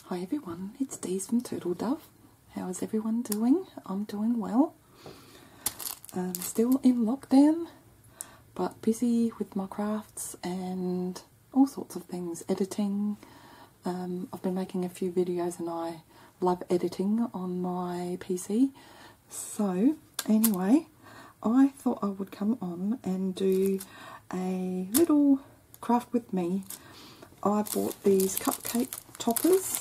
Hi everyone, it's Dee's from Turtle Dove. How is everyone doing? I'm doing well. Still in lockdown, but busy with my crafts and all sorts of things, editing. I've been making a few videos and I love editing on my PC. So anyway, I thought I would come on and do a little craft with me. I bought these cupcake toppers,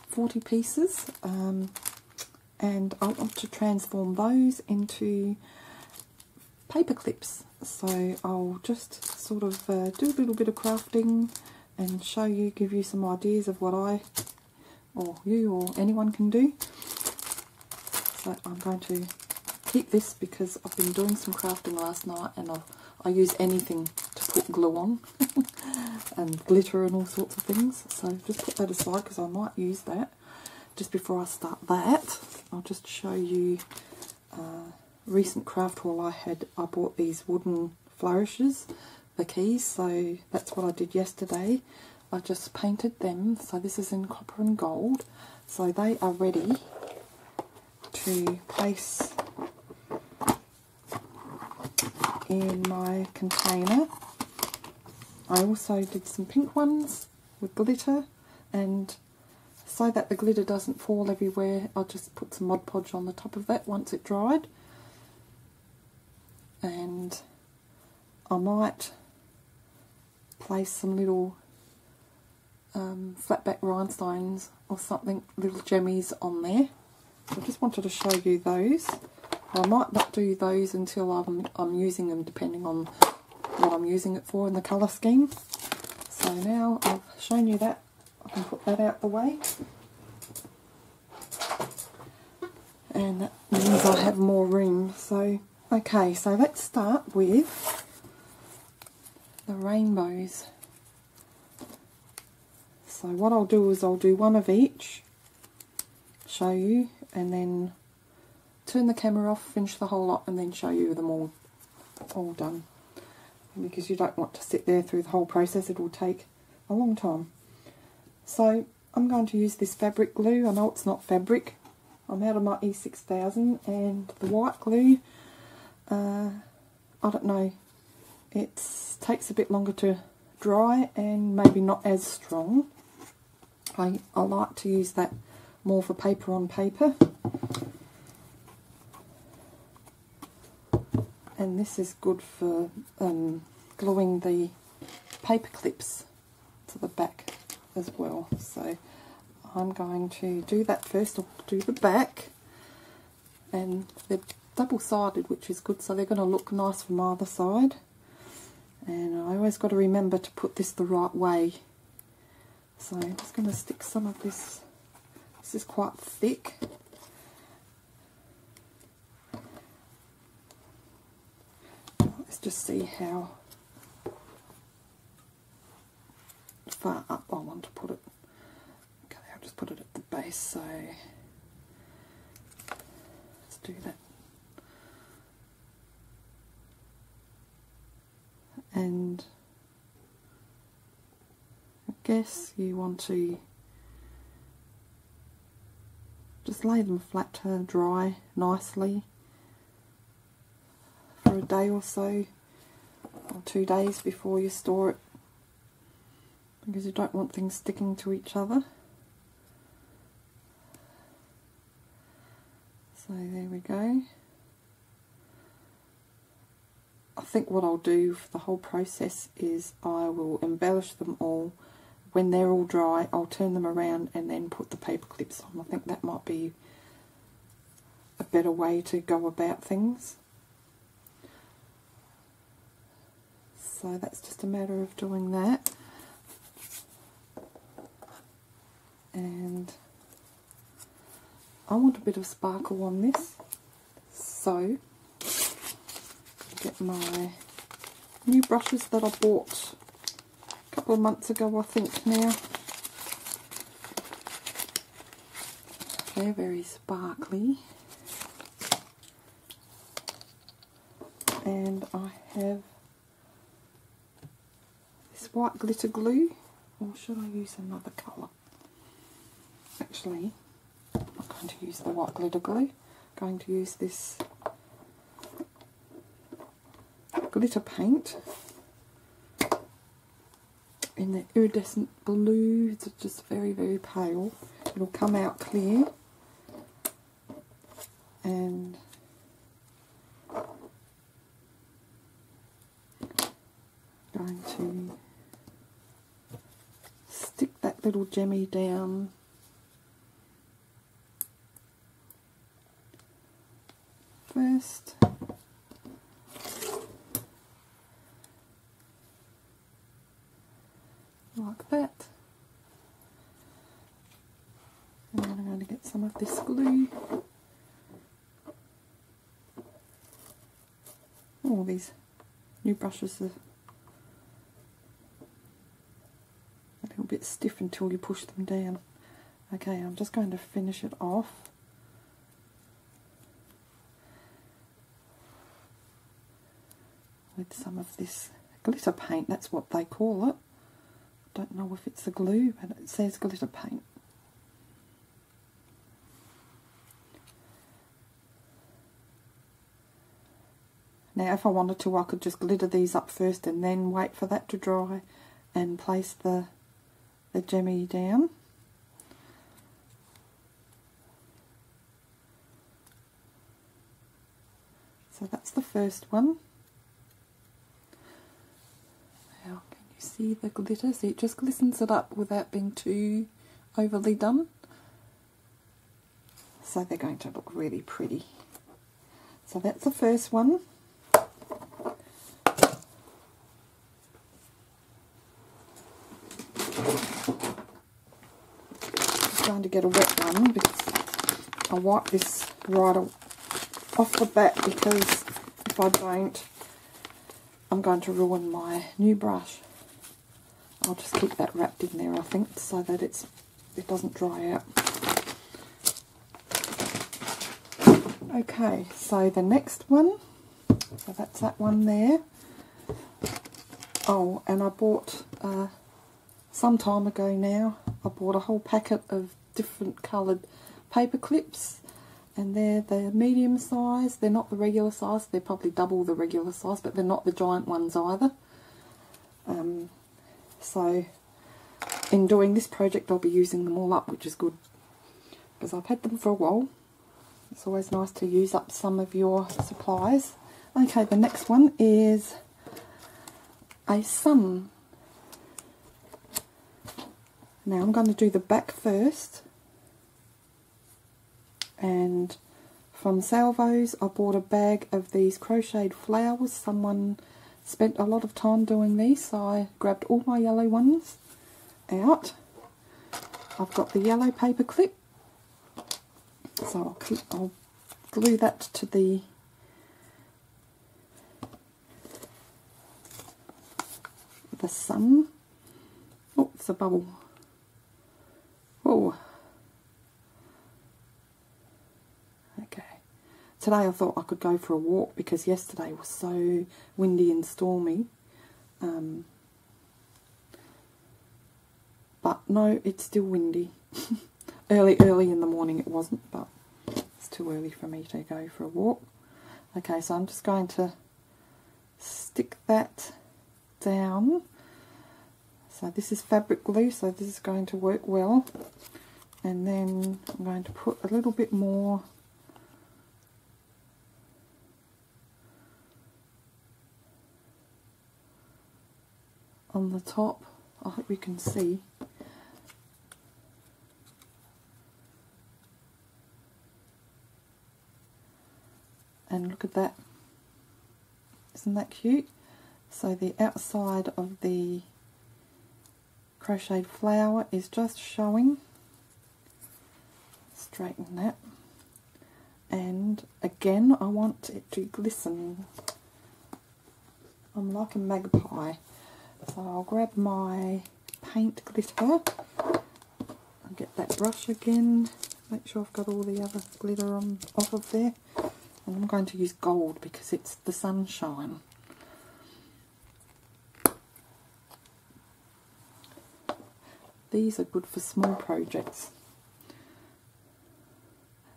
40 pieces, and I want to transform those into paper clips. So I'll just sort of do a little bit of crafting and show you, give you some ideas of what I, or you, or anyone can do. So I'm going to keep this because I've been doing some crafting last night and I use anything to put glue on and glitter and all sorts of things. So just put that aside because I might use that. Just before I start that, I'll just show you a recent craft haul I had. I bought these wooden flourishes, the keys, so that's what I did yesterday. I just painted them, so this is in copper and gold, so they are ready to place in my container. I also did some pink ones with glitter, and so that the glitter doesn't fall everywhere, I'll just put some Mod Podge on the top of that once it dried. And I might place some little flat back rhinestones or something, little gemmies on there. So I just wanted to show you those. I might not do those until I'm using them, depending on what I'm using it for in the colour scheme. So now I've shown you that, I can put that out the way. And that means I have more room. So, okay, so let's start with the rainbows. So what I'll do is I'll do one of each, show you, and then turn the camera off, finish the whole lot, and then show you them all done. Because you don't want to sit there through the whole process, it will take a long time. So I'm going to use this fabric glue. I know it's not fabric, I'm out of my E6000, and the white glue, I don't know, it takes a bit longer to dry and maybe not as strong. I like to use that more for paper on paper. And this is good for gluing the paper clips to the back as well. So I'm going to do that first. I'll do the back, and they're double-sided, which is good, so they're going to look nice from either side. And I always got to remember to put this the right way. So I'm just going to stick some of this. This is quite thick. Let's just see how far up I want to put it. Okay, I'll just put it at the base, so let's do that. And I guess you want to just lay them flat to dry nicely for a day or so, or 2 days before you store it, because you don't want things sticking to each other. So there we go. I think what I'll do for the whole process is I will embellish them all. When they're all dry, I'll turn them around and then put the paper clips on. I think that might be a better way to go about things. So that's just a matter of doing that. And I want a bit of sparkle on this, so get my new brushes that I bought a couple of months ago, I think now. They're very sparkly. And I have this white glitter glue, or should I use another colour? Actually, I'm not going to use the white glitter glue. I'm going to use this glitter paint in the iridescent blue. It's just very, very pale. It'll come out clear. And going to stick that little gemmy down first. Like that. And then I'm going to get some of this glue. All these new brushes are a little bit stiff until you push them down. Okay, I'm just going to finish it off. With some of this glitter paint, that's what they call it. Don't know if it's a glue, but it says glitter paint. Now if I wanted to, I could just glitter these up first and then wait for that to dry and place the gemmy down. So that's the first one. Now can you see the glitter? See, it just glistens it up without being too overly done. So they're going to look really pretty. So that's the first one. I'm going to get a wet one because I'll wipe this right off the bat, because if I don't, I'm going to ruin my new brush. I'll just keep that wrapped in there, I think, so that it doesn't dry out. Okay, so the next one, so that's that one there. Oh, and I bought, some time ago now, I bought a whole packet of different coloured paper clips, and they're the medium size. They're not the regular size, they're probably double the regular size, but they're not the giant ones either. So in doing this project I'll be using them all up, which is good, because I've had them for a while. It's always nice to use up some of your supplies. Okay, the next one is a sun. Now I'm going to do the back first. And from Salvo's I bought a bag of these crocheted flowers. Someone spent a lot of time doing these, so I grabbed all my yellow ones out. I've got the yellow paper clip, so I'll glue that to the sun. Oh, it's a bubble. Oh. Okay. Today I thought I could go for a walk because yesterday was so windy and stormy. But no, it's still windy. Early in the morning it wasn't, but it's too early for me to go for a walk. Okay, so I'm just going to stick that down. So this is fabric glue, so this is going to work well. And then I'm going to put a little bit more on the top. I hope you can see. And look at that. Isn't that cute? So the outside of the crocheted flower is just showing. Straighten that. And again, I want it to glisten. I'm like a magpie. So I'll grab my paint glitter. I'll get that brush again. Make sure I've got all the other glitter off of there. And I'm going to use gold because it's the sunshine. These are good for small projects.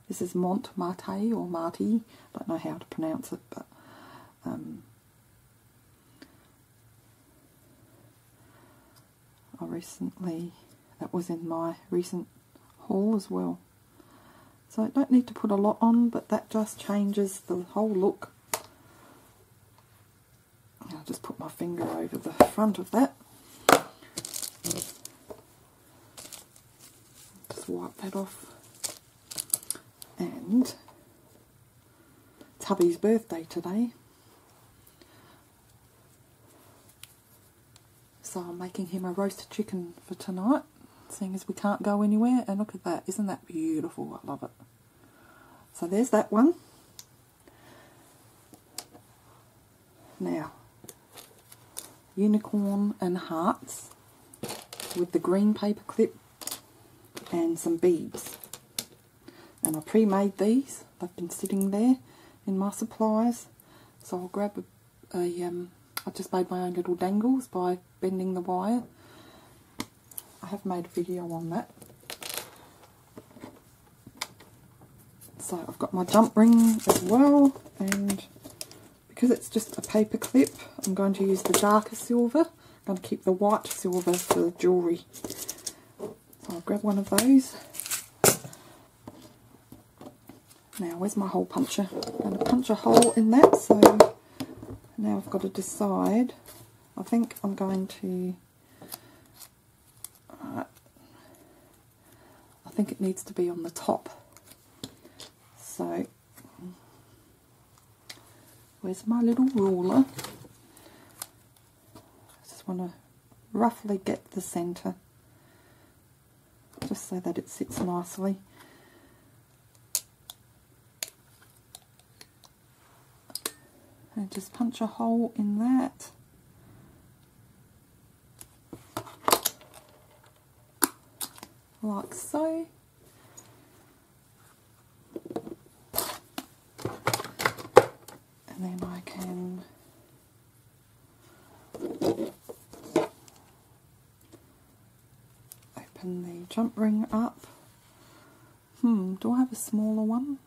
This is Montmartre or Marty. I don't know how to pronounce it, but that was in my recent haul as well. So I don't need to put a lot on, but that just changes the whole look. I'll just put my finger over the front of that. Just wipe that off. And it's hubby's birthday today. So I'm making him a roasted chicken for tonight, seeing as we can't go anywhere. And look at that, isn't that beautiful? I love it. So there's that one. Now, unicorn and hearts with the green paper clip and some beads. And I pre-made these. They've been sitting there in my supplies. So I'll grab I just made my own little dangles by bending the wire. I have made a video on that. So I've got my jump ring as well, and because it's just a paper clip, I'm going to use the darker silver. I'm going to keep the white silver for jewellery. So I'll grab one of those. Now, where's my hole puncher? I'm going to punch a hole in that, so now I've got to decide. I think I'm going to... I think it needs to be on the top. So, where's my little ruler? I just want to roughly get the centre, just so that it sits nicely. And just punch a hole in that. Like so. And then I can open the jump ring up. Do I have a smaller one?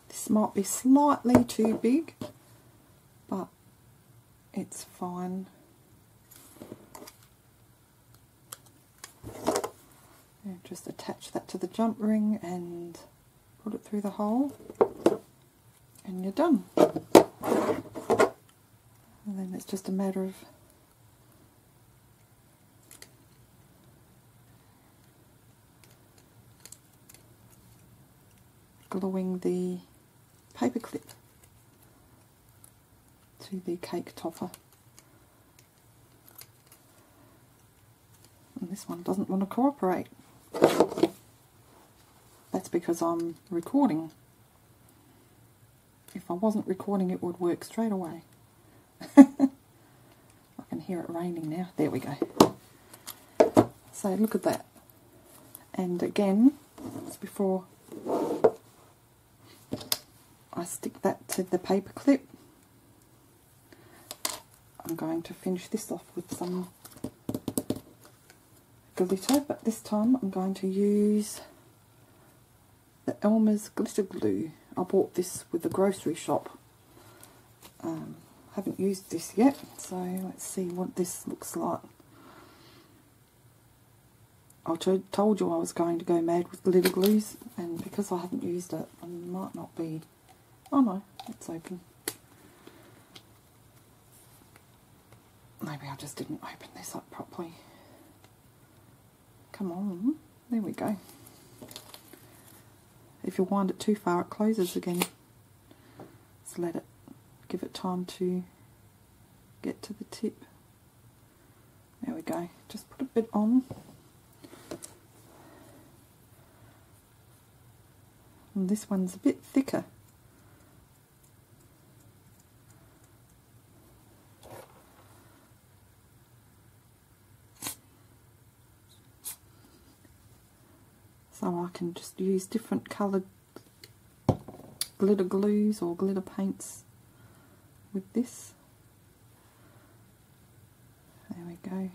This might be slightly too big, but it's fine. And just attach that to the jump ring and put it through the hole, and you're done. And then it's just a matter of gluing the paper clip to the cake topper. And this one doesn't want to cooperate. That's because I'm recording. If I wasn't recording, it would work straight away. I can hear it raining now. There we go. So look at that. And again, it's before I stick that to the paper clip, I'm going to finish this off with some glitter, but this time I'm going to use the Elmer's glitter glue. I bought this with the grocery shop. Haven't used this yet, so let's see what this looks like. I told you I was going to go mad with glitter glues, and because I haven't used it, I might not be... Oh no, it's open. Maybe I just didn't open this up properly. Come on, there we go. If you wind it too far, it closes again. Just let it, give it time to get to the tip. There we go. Just put a bit on. And this one's a bit thicker. So I can just use different coloured glitter glues or glitter paints with this. There we go.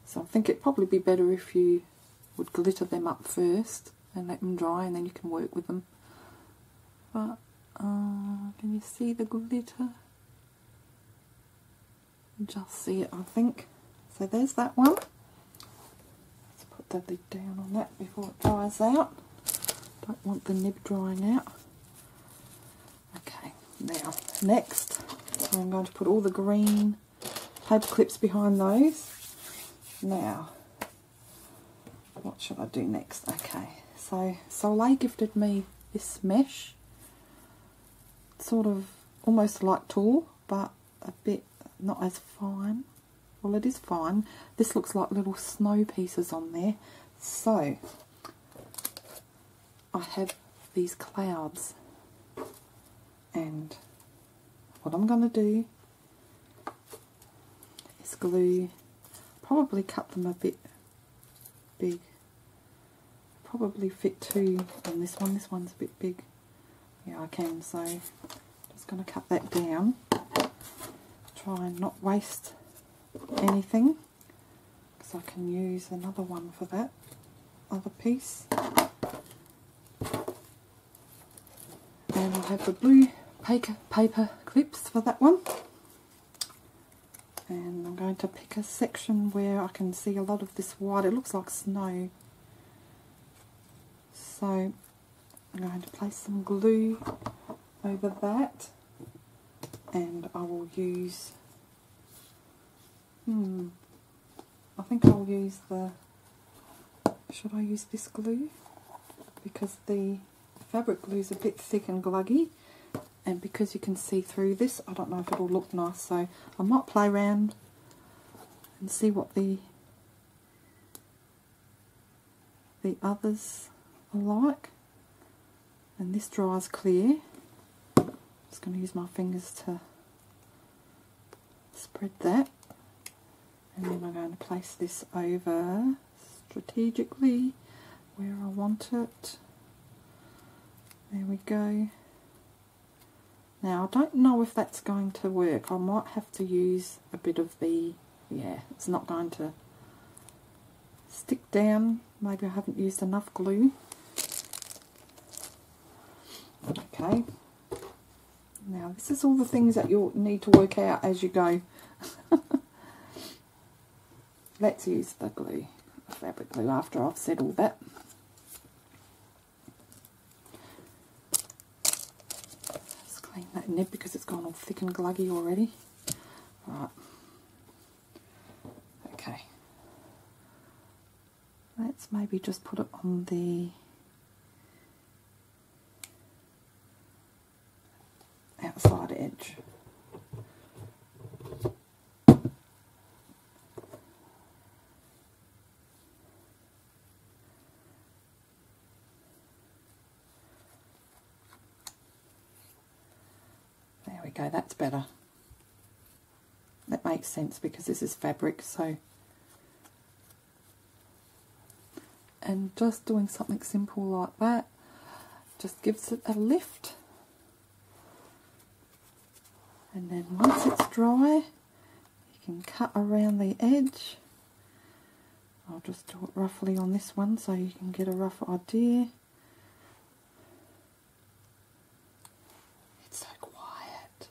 So I think it'd probably be better if you would glitter them up first and let them dry, and then you can work with them. But can you see the glitter? Just see it, I think. So there's that one. Let's put the lid down on that before it dries out. Don't want the nib drying out. Okay, now next I'm going to put all the green paper clips behind those. Now, what should I do next? Okay, so Soleil gifted me this mesh, sort of almost like tulle, but a bit not as fine. Well, it is fine. This looks like little snow pieces on there. So I have these clouds, and what I'm going to do is glue, probably cut them a bit big, probably fit two on this one. This one's a bit big. Yeah, I can, so I'm just going to cut that down. Try and not waste anything, because I can use another one for that other piece. And I'll have the blue paper clips for that one. And I'm going to pick a section where I can see a lot of this white. It looks like snow. So I'm going to place some glue over that, and I will use, I think I'll use the, should I use this glue? Because the fabric glue is a bit thick and gluggy, and because you can see through this, I don't know if it'll look nice, so I might play around and see what the others are like. And this dries clear. I'm just going to use my fingers to spread that, and then I'm going to place this over strategically where I want it. There we go. Now, I don't know if that's going to work. I might have to use a bit of the, yeah, it's not going to stick down. Maybe I haven't used enough glue. Okay. Now, this is all the things that you'll need to work out as you go. Let's use the glue, the fabric glue, after I've said all that. Clean that nib because it's gone all thick and gluggy already. Right. Okay. Let's maybe just put it on the outside edge. There we go, that's better. That makes sense because this is fabric, so. And just doing something simple like that just gives it a lift. And then once it's dry, you can cut around the edge. I'll just do it roughly on this one so you can get a rough idea. It's so quiet.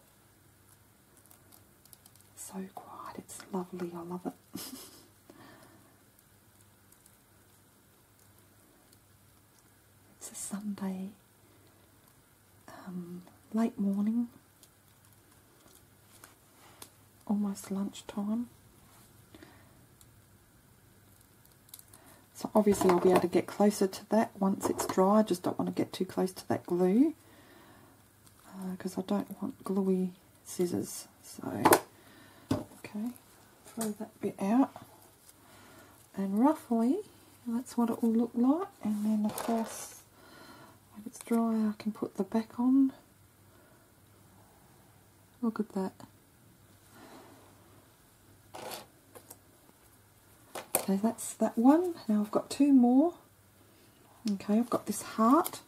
So quiet. It's lovely. I love it. It's a Sunday late morning. Almost lunchtime. So obviously I'll be able to get closer to that once it's dry. I just don't want to get too close to that glue because I don't want gluey scissors. So, okay, throw that bit out. And roughly that's what it will look like. And then of course when it's dry I can put the back on. Look at that. Okay, that's that one. Now I've got two more. Okay, I've got this heart,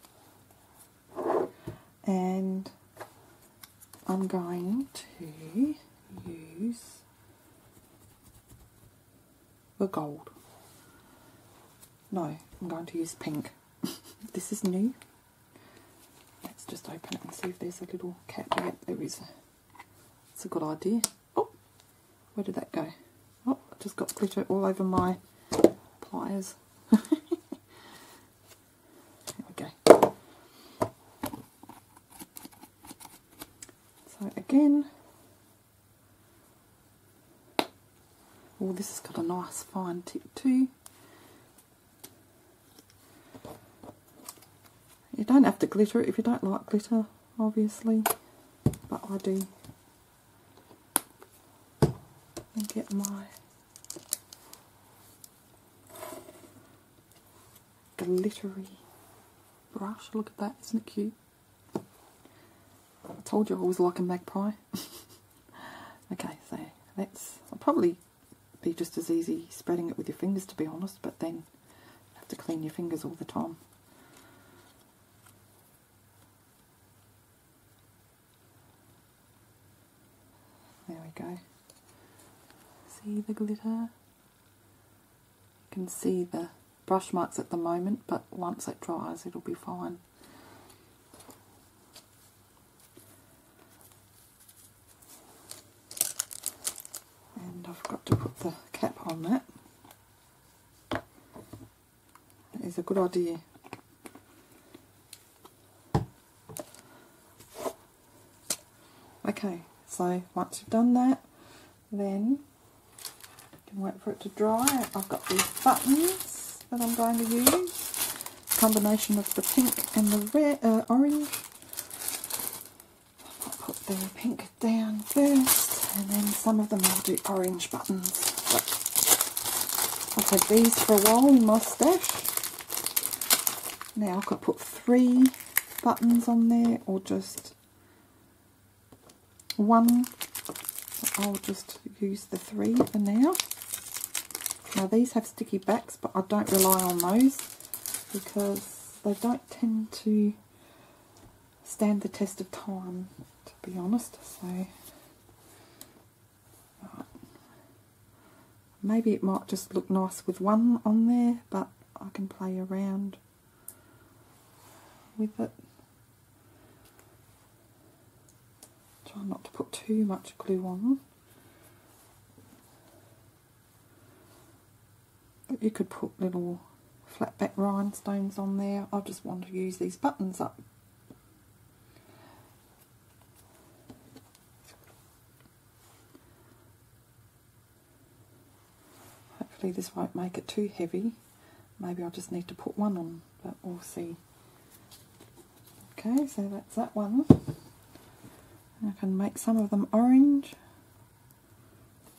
and I'm going to use the gold. No, I'm going to use pink. This is new. Let's just open it and see if there's a little cap. Yeah, there is. It's a good idea. Oh, where did that go? Oh, I just got glitter all over my pliers. There we go. So again, oh, this has got a nice fine tip too. You don't have to glitter it if you don't like glitter, obviously, but I do. And get my glittery brush. Look at that, isn't it cute? I told you I was like a magpie. Okay, so I'll probably be just as easy spreading it with your fingers, to be honest, but then you have to clean your fingers all the time. There we go. See the glitter? You can see the brush marks at the moment, but once it dries it'll be fine. And I've got to put the cap on that. That is a good idea. Okay, so once you've done that, then you can wait for it to dry. I've got these buttons that I'm going to use. Combination of the pink and the red, orange. I'll put the pink down first, and then some of them I'll do orange buttons. But I've had these for a while in my stash. Now I've got to put 3 buttons on there, or just 1. I'll just use the 3 for now. Now these have sticky backs, but I don't rely on those because they don't tend to stand the test of time, to be honest. So right. Maybe it might just look nice with 1 on there, but I can play around with it. Try not to put too much glue on. But you could put little flat back rhinestones on there. I just want to use these buttons up. Hopefully this won't make it too heavy. Maybe I just need to put 1 on, but we'll see. Okay, so that's that one. I can make some of them orange.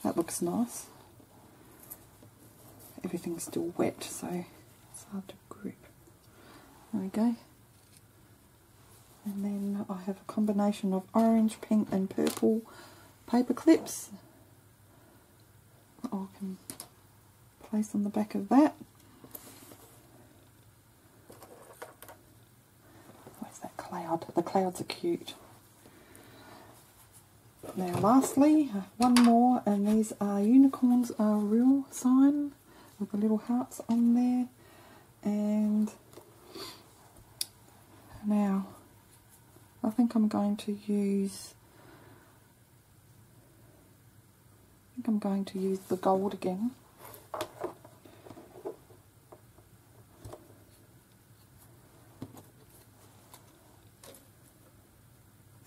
That looks nice. Everything's still wet, so it's hard to grip. There we go. And then I have a combination of orange, pink and purple paper clips that I can place on the back of that. Where's that cloud? The clouds are cute. Now lastly, 1 more, and these are unicorns are real sign with the little hearts on there. And now I think I'm going to use the gold again.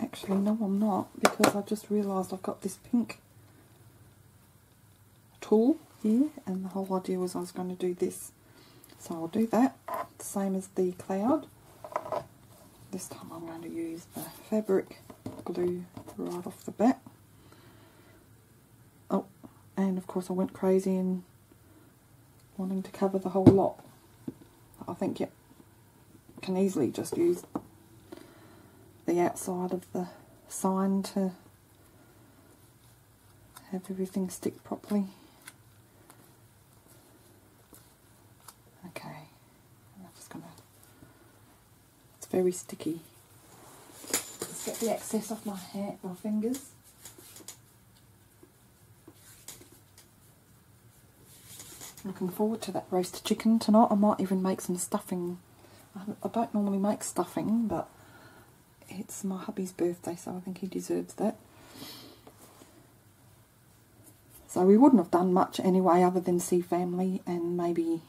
Actually, no, I'm not, because I just realised I've got this pink tool here, and the whole idea was I was going to do this. So I'll do that, same as the cloud. This time I'm going to use the fabric glue right off the bat. Oh, and of course I went crazy in wanting to cover the whole lot. I think you can easily just use the outside of the sign to have everything stick properly. Okay, I'm just gonna, it's very sticky, Let's get the excess off my fingers. Looking forward to that roasted chicken tonight. I might even make some stuffing. I don't normally make stuffing, but it's my hubby's birthday, so I think he deserves that. So we wouldn't have done much anyway other than see family and maybe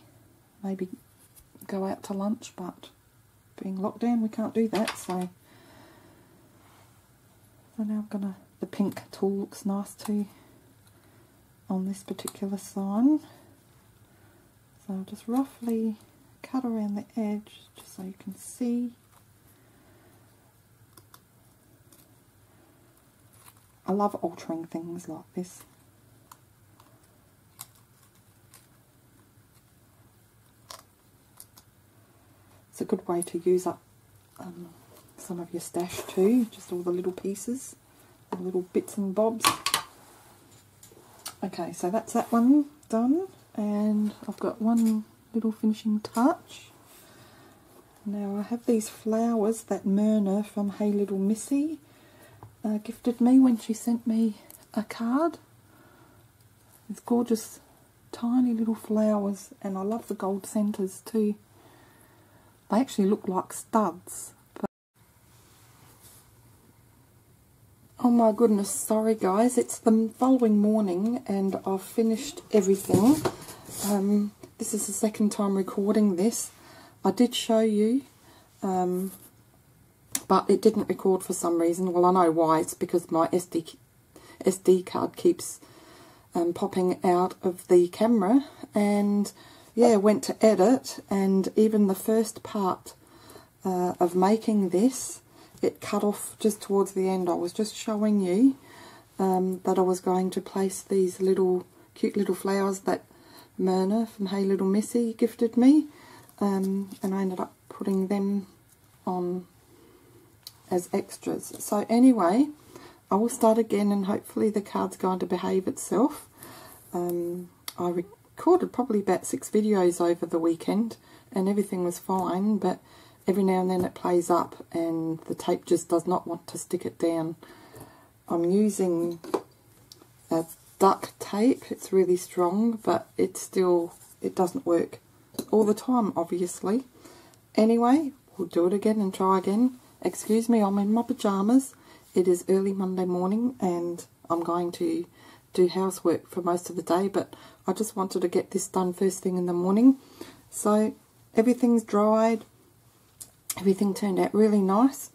go out to lunch, but being locked down we can't do that, so now the pink tool looks nice too on this particular sign. So I'll just roughly cut around the edge just so you can see. I love altering things like this. It's a good way to use up some of your stash too, just all the little pieces, the little bits and bobs. Okay, so that's that one done, and I've got one little finishing touch. Now I have these flowers that Myrna from Hey Little Missy gifted me when she sent me a card. It's gorgeous tiny little flowers, and I love the gold centres too. They actually look like studs. But oh my goodness, sorry guys, it's the following morning and I've finished everything. This is the second time recording this. I did show you, but it didn't record for some reason. Well, I know why. It's because my SD card keeps popping out of the camera, and yeah, went to edit, and even the first part of making this, it cut off just towards the end. I was just showing you that I was going to place these cute little flowers that Myrna from Hey Little Missy gifted me, and I ended up putting them on as extras. So anyway, I will start again, and hopefully the card's going to behave itself. I recorded probably about 6 videos over the weekend and everything was fine, but every now and then it plays up and the tape just does not want to stick it down. I'm using a duct tape. It's really strong, but it doesn't work all the time, obviously. Anyway, we'll do it again and try again. Excuse me, I'm in my pyjamas. It is early Monday morning and I'm going to do housework for most of the day, but I just wanted to get this done first thing in the morning. So everything's dried. Everything turned out really nice.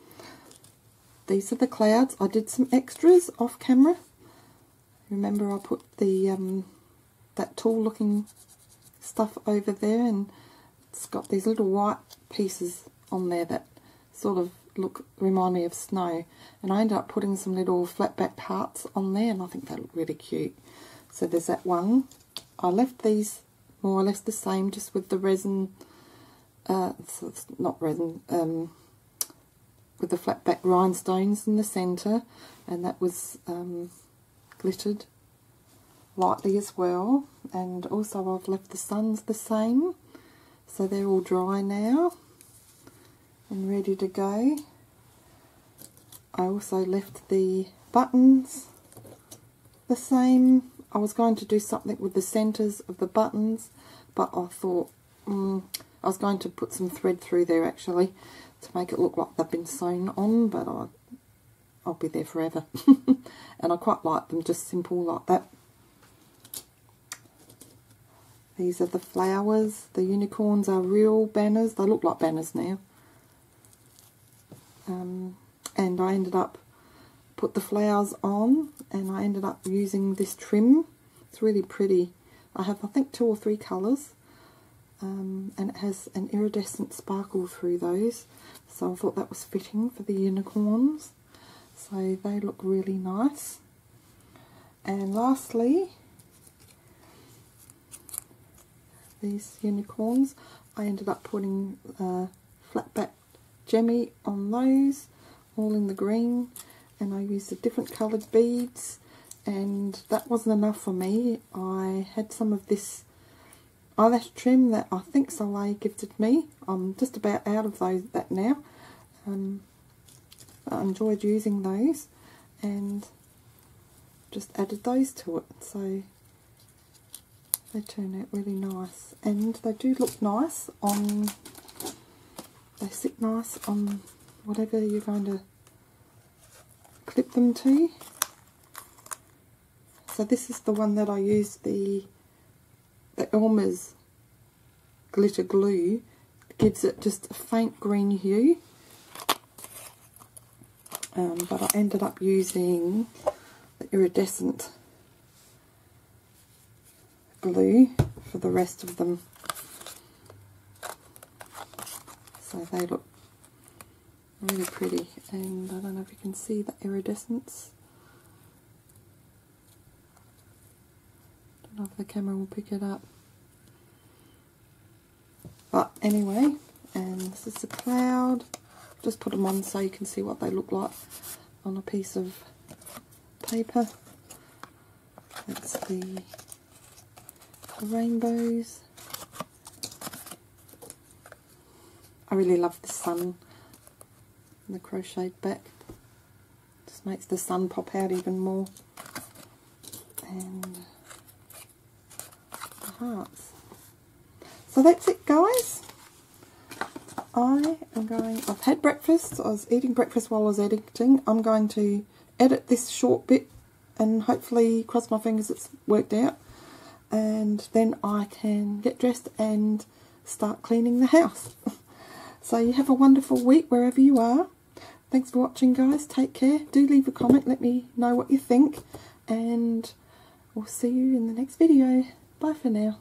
These are the clouds. I did some extras off camera. Remember, I put the that tall looking stuff over there, and it's got these little white pieces on there that sort of remind me of snow, and I ended up putting some little flat back hearts on there, and I think they look really cute. So there's that one. I left these more or less the same, just with the resin, so it's not resin, with the flat back rhinestones in the centre, and that was glittered lightly as well. And also I've left the suns the same, so they're all dry now and ready to go. I also left the buttons the same. I was going to do something with the centres of the buttons, but I thought I was going to put some thread through there actually to make it look like they've been sewn on, but I'll be there forever. And I quite like them just simple like that. These are the flowers. The unicorns are real banners. They look like banners now. And I ended up put the flowers on, and I ended up using this trim. It's really pretty. I have, I think, 2 or 3 colours, and it has an iridescent sparkle through those, so I thought that was fitting for the unicorns. So they look really nice. And lastly, these unicorns, I ended up putting flat back gemmy on those, all in the green, and I used the different coloured beads, and that wasn't enough for me. I had some of this eyelash trim that I think Soleil gifted me. I'm just about out of that now. I enjoyed using those and just added those to it. So they turn out really nice, and they do look nice on, they sit nice on whatever you're going to clip them to. So this is the one that I used, the Elmer's glitter glue. It gives it just a faint green hue, but I ended up using the iridescent glue for the rest of them. So they look really pretty, and I don't know if you can see the iridescence. Don't know if the camera will pick it up. But anyway, and this is the cloud. Just put them on so you can see what they look like on a piece of paper. That's the rainbows. I really love the sun and the crocheted back. Just makes the sun pop out even more. And the hearts. So that's it, guys. I've had breakfast. I was eating breakfast while I was editing. I'm going to edit this short bit and hopefully, cross my fingers, it's worked out. And then I can get dressed and start cleaning the house. So you have a wonderful week wherever you are. Thanks for watching, guys. Take care. Do leave a comment. Let me know what you think. And we'll see you in the next video. Bye for now.